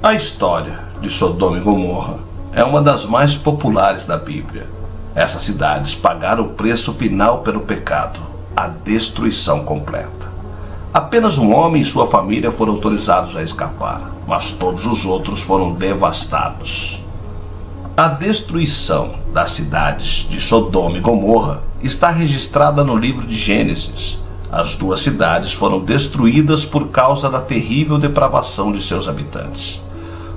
A história de Sodoma e Gomorra é uma das mais populares da Bíblia. Essas cidades pagaram o preço final pelo pecado, a destruição completa. Apenas um homem e sua família foram autorizados a escapar, mas todos os outros foram devastados. A destruição das cidades de Sodoma e Gomorra está registrada no livro de Gênesis. As duas cidades foram destruídas por causa da terrível depravação de seus habitantes.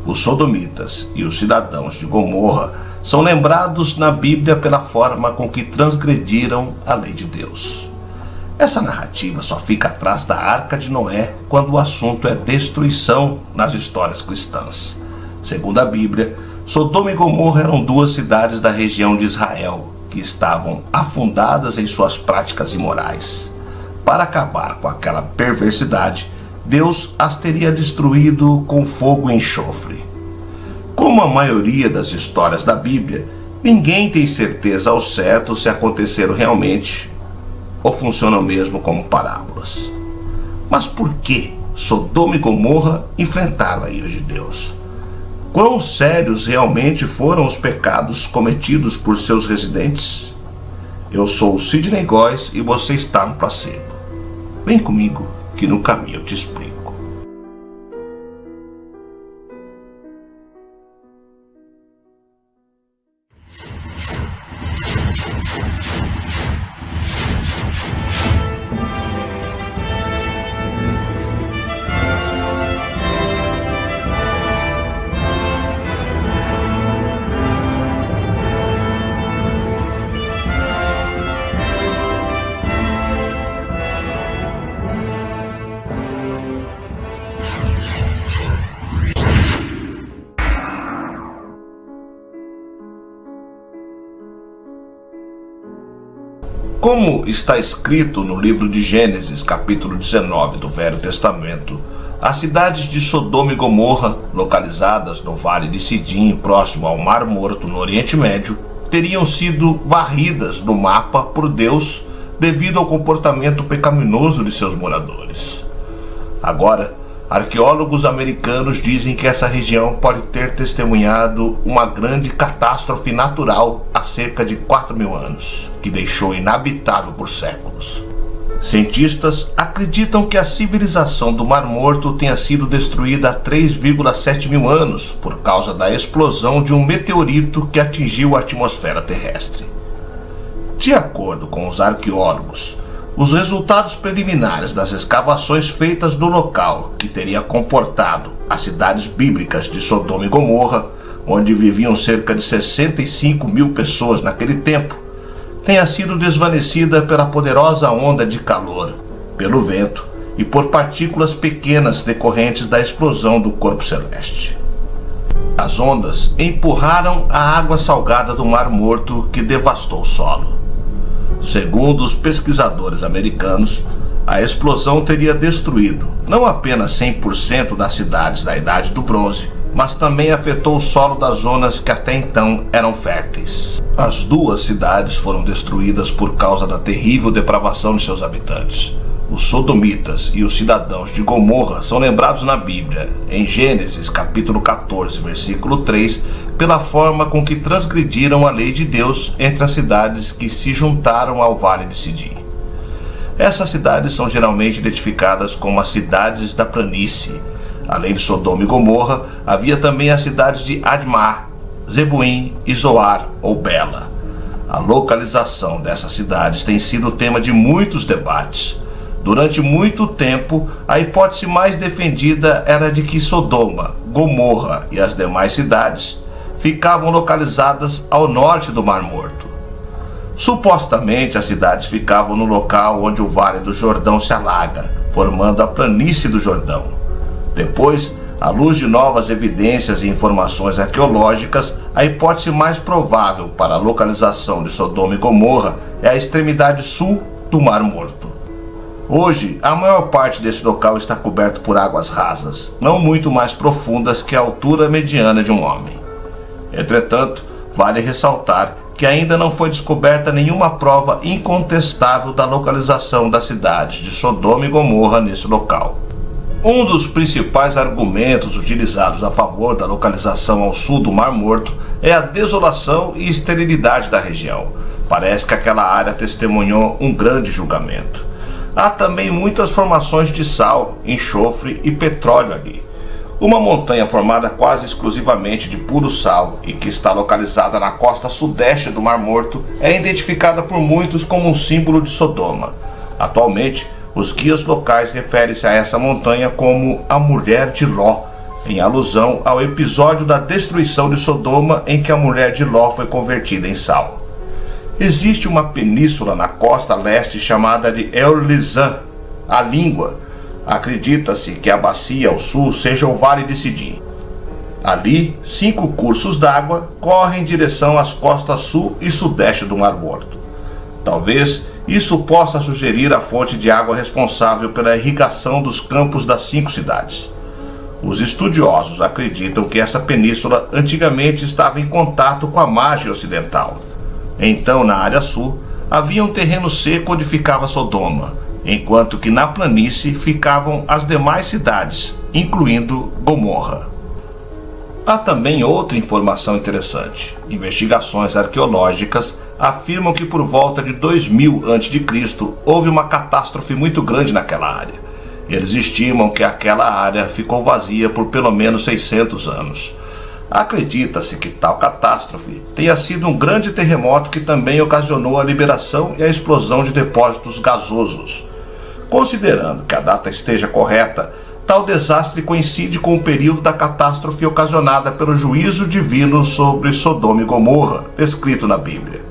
Os sodomitas e os cidadãos de Gomorra são lembrados na Bíblia pela forma com que transgrediram a lei de Deus. Essa narrativa só fica atrás da Arca de Noé quando o assunto é destruição nas histórias cristãs. Segundo a Bíblia, Sodoma e Gomorra eram duas cidades da região de Israel que estavam afundadas em suas práticas imorais. Para acabar com aquela perversidade, Deus as teria destruído com fogo e enxofre. Como a maioria das histórias da Bíblia, ninguém tem certeza ao certo se aconteceram realmente ou funcionam mesmo como parábolas. Mas por que Sodoma e Gomorra enfrentaram a ira de Deus? Quão sérios realmente foram os pecados cometidos por seus residentes? Eu sou o Sidney Góes e você está no Placebo. Vem comigo que no caminho eu te explico. Como está escrito no livro de Gênesis, capítulo 19 do Velho Testamento, as cidades de Sodoma e Gomorra, localizadas no Vale de Sidim, próximo ao Mar Morto no Oriente Médio, teriam sido varridas do mapa por Deus devido ao comportamento pecaminoso de seus moradores. Agora, arqueólogos americanos dizem que essa região pode ter testemunhado uma grande catástrofe natural há cerca de 4.000 anos, que deixou inabitável por séculos. Cientistas acreditam que a civilização do Mar Morto tenha sido destruída há 3,7 mil anos por causa da explosão de um meteorito que atingiu a atmosfera terrestre. De acordo com os arqueólogos, os resultados preliminares das escavações feitas no local, que teria comportado as cidades bíblicas de Sodoma e Gomorra, onde viviam cerca de 65 mil pessoas naquele tempo, tenha sido desvanecida pela poderosa onda de calor, pelo vento e por partículas pequenas decorrentes da explosão do corpo celeste. As ondas empurraram a água salgada do Mar Morto que devastou o solo. Segundo os pesquisadores americanos, a explosão teria destruído não apenas 100% das cidades da Idade do Bronze, mas também afetou o solo das zonas que até então eram férteis. As duas cidades foram destruídas por causa da terrível depravação de seus habitantes. Os sodomitas e os cidadãos de Gomorra são lembrados na Bíblia, em Gênesis capítulo 14, versículo 3, pela forma com que transgrediram a lei de Deus entre as cidades que se juntaram ao Vale de Sidim. Essas cidades são geralmente identificadas como as cidades da planície. Além de Sodoma e Gomorra, havia também as cidades de Admá, Zebuim e Zoar ou Bela. A localização dessas cidades tem sido tema de muitos debates. Durante muito tempo, a hipótese mais defendida era de que Sodoma, Gomorra e as demais cidades ficavam localizadas ao norte do Mar Morto. Supostamente, as cidades ficavam no local onde o Vale do Jordão se alaga, formando a planície do Jordão. Depois, à luz de novas evidências e informações arqueológicas, a hipótese mais provável para a localização de Sodoma e Gomorra é a extremidade sul do Mar Morto. Hoje, a maior parte desse local está coberto por águas rasas, não muito mais profundas que a altura mediana de um homem. Entretanto, vale ressaltar que ainda não foi descoberta nenhuma prova incontestável da localização das cidades de Sodoma e Gomorra nesse local. Um dos principais argumentos utilizados a favor da localização ao sul do Mar Morto é a desolação e esterilidade da região. Parece que aquela área testemunhou um grande julgamento. Há também muitas formações de sal, enxofre e petróleo ali. Uma montanha formada quase exclusivamente de puro sal e que está localizada na costa sudeste do Mar Morto é identificada por muitos como um símbolo de Sodoma. Atualmente, os guias locais referem-se a essa montanha como a Mulher de Ló, em alusão ao episódio da destruição de Sodoma em que a mulher de Ló foi convertida em sal. Existe uma península na costa leste chamada de El-Lizan, a língua. Acredita-se que a bacia ao sul seja o Vale de Sidim. Ali, 5 cursos d'água correm em direção às costas sul e sudeste do Mar Morto. Talvez isso possa sugerir a fonte de água responsável pela irrigação dos campos das 5 cidades. Os estudiosos acreditam que essa península antigamente estava em contato com a margem ocidental. Então, na área sul, havia um terreno seco onde ficava Sodoma, enquanto que na planície ficavam as demais cidades, incluindo Gomorra. Há também outra informação interessante. Investigações arqueológicas afirmam que por volta de 2000 a.C. houve uma catástrofe muito grande naquela área. Eles estimam que aquela área ficou vazia por pelo menos 600 anos. Acredita-se que tal catástrofe tenha sido um grande terremoto que também ocasionou a liberação e a explosão de depósitos gasosos. Considerando que a data esteja correta, tal desastre coincide com o período da catástrofe ocasionada pelo juízo divino sobre Sodoma e Gomorra, descrito na Bíblia.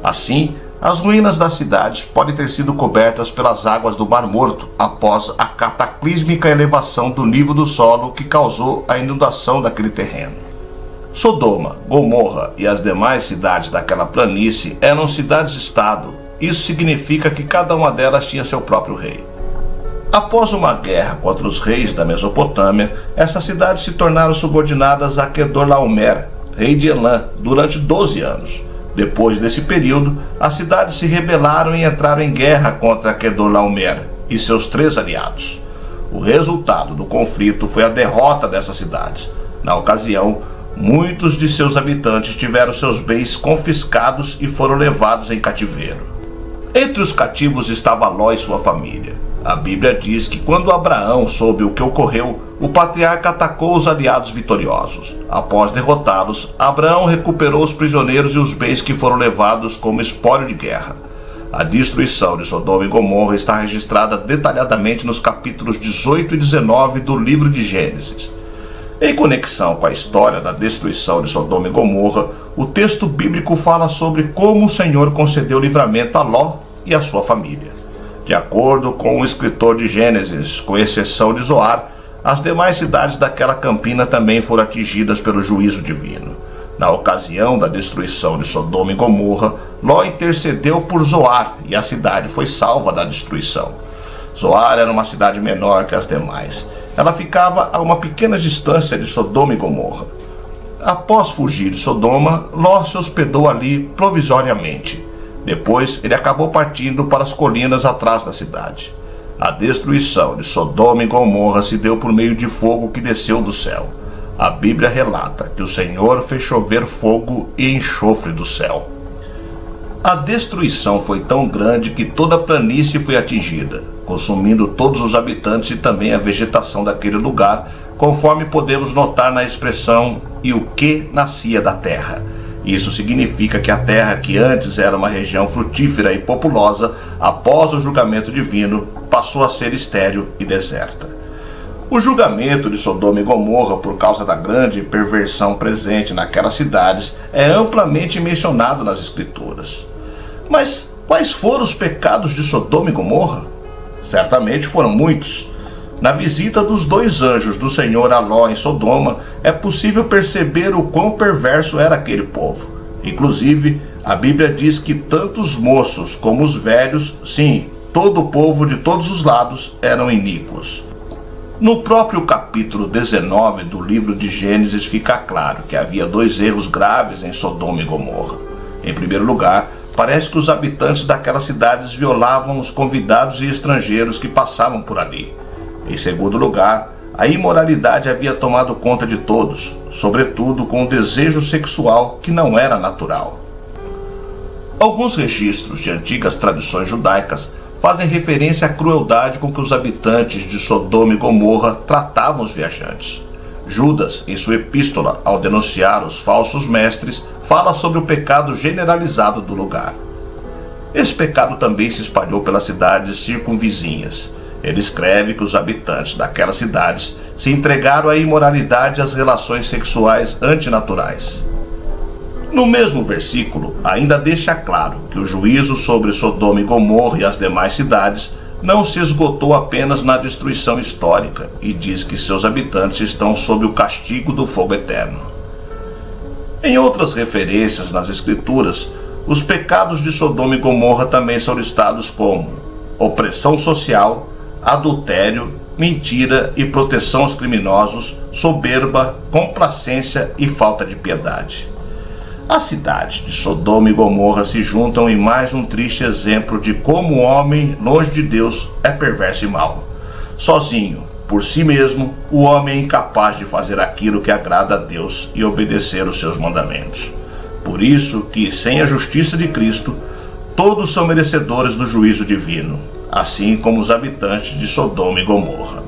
Assim, as ruínas das cidades podem ter sido cobertas pelas águas do Mar Morto após a cataclísmica elevação do nível do solo que causou a inundação daquele terreno. Sodoma, Gomorra e as demais cidades daquela planície eram cidades-estado. Isso significa que cada uma delas tinha seu próprio rei. Após uma guerra contra os reis da Mesopotâmia, essas cidades se tornaram subordinadas a Quedorlaomer, rei de Elã, durante 12 anos. Depois desse período, as cidades se rebelaram e entraram em guerra contra Quedorlaomer e seus 3 aliados. O resultado do conflito foi a derrota dessas cidades. Na ocasião, muitos de seus habitantes tiveram seus bens confiscados e foram levados em cativeiro. Entre os cativos estava Ló e sua família. A Bíblia diz que quando Abraão soube o que ocorreu, o patriarca atacou os aliados vitoriosos. Após derrotá-los, Abraão recuperou os prisioneiros e os bens que foram levados como espólio de guerra. A destruição de Sodoma e Gomorra está registrada detalhadamente nos capítulos 18 e 19 do livro de Gênesis. Em conexão com a história da destruição de Sodoma e Gomorra, o texto bíblico fala sobre como o Senhor concedeu livramento a Ló e a sua família. De acordo com o escritor de Gênesis, com exceção de Zoar, as demais cidades daquela campina também foram atingidas pelo juízo divino. Na ocasião da destruição de Sodoma e Gomorra, Ló intercedeu por Zoar e a cidade foi salva da destruição. Zoar era uma cidade menor que as demais. Ela ficava a uma pequena distância de Sodoma e Gomorra. Após fugir de Sodoma, Ló se hospedou ali provisoriamente. Depois, ele acabou partindo para as colinas atrás da cidade. A destruição de Sodoma e Gomorra se deu por meio de fogo que desceu do céu. A Bíblia relata que o Senhor fez chover fogo e enxofre do céu. A destruição foi tão grande que toda a planície foi atingida, consumindo todos os habitantes e também a vegetação daquele lugar, conforme podemos notar na expressão "e o que nascia da terra". Isso significa que a terra, que antes era uma região frutífera e populosa, após o julgamento divino, passou a ser estéril e deserta. O julgamento de Sodoma e Gomorra por causa da grande perversão presente naquelas cidades é amplamente mencionado nas Escrituras. Mas quais foram os pecados de Sodoma e Gomorra? Certamente foram muitos. Na visita dos 2 anjos do Senhor a Ló em Sodoma, é possível perceber o quão perverso era aquele povo. Inclusive, a Bíblia diz que tanto os moços como os velhos, sim, todo o povo de todos os lados, eram iníquos. No próprio capítulo 19 do livro de Gênesis fica claro que havia 2 erros graves em Sodoma e Gomorra. Em primeiro lugar, parece que os habitantes daquelas cidades violavam os convidados e estrangeiros que passavam por ali. Em segundo lugar, a imoralidade havia tomado conta de todos, sobretudo com o desejo sexual que não era natural. Alguns registros de antigas tradições judaicas fazem referência à crueldade com que os habitantes de Sodoma e Gomorra tratavam os viajantes. Judas, em sua epístola, ao denunciar os falsos mestres, fala sobre o pecado generalizado do lugar. Esse pecado também se espalhou pelas cidades circunvizinhas. Ele escreve que os habitantes daquelas cidades se entregaram à imoralidade e às relações sexuais antinaturais. No mesmo versículo, ainda deixa claro que o juízo sobre Sodoma e Gomorra e as demais cidades não se esgotou apenas na destruição histórica e diz que seus habitantes estão sob o castigo do fogo eterno. Em outras referências nas Escrituras, os pecados de Sodoma e Gomorra também são listados como opressão social, adultério, mentira e proteção aos criminosos, soberba, complacência e falta de piedade. As cidades de Sodoma e Gomorra se juntam em mais um triste exemplo de como o homem, longe de Deus, é perverso e mau. Sozinho, por si mesmo, o homem é incapaz de fazer aquilo que agrada a Deus e obedecer os seus mandamentos. Por isso que, sem a justiça de Cristo, todos são merecedores do juízo divino, assim como os habitantes de Sodoma e Gomorra.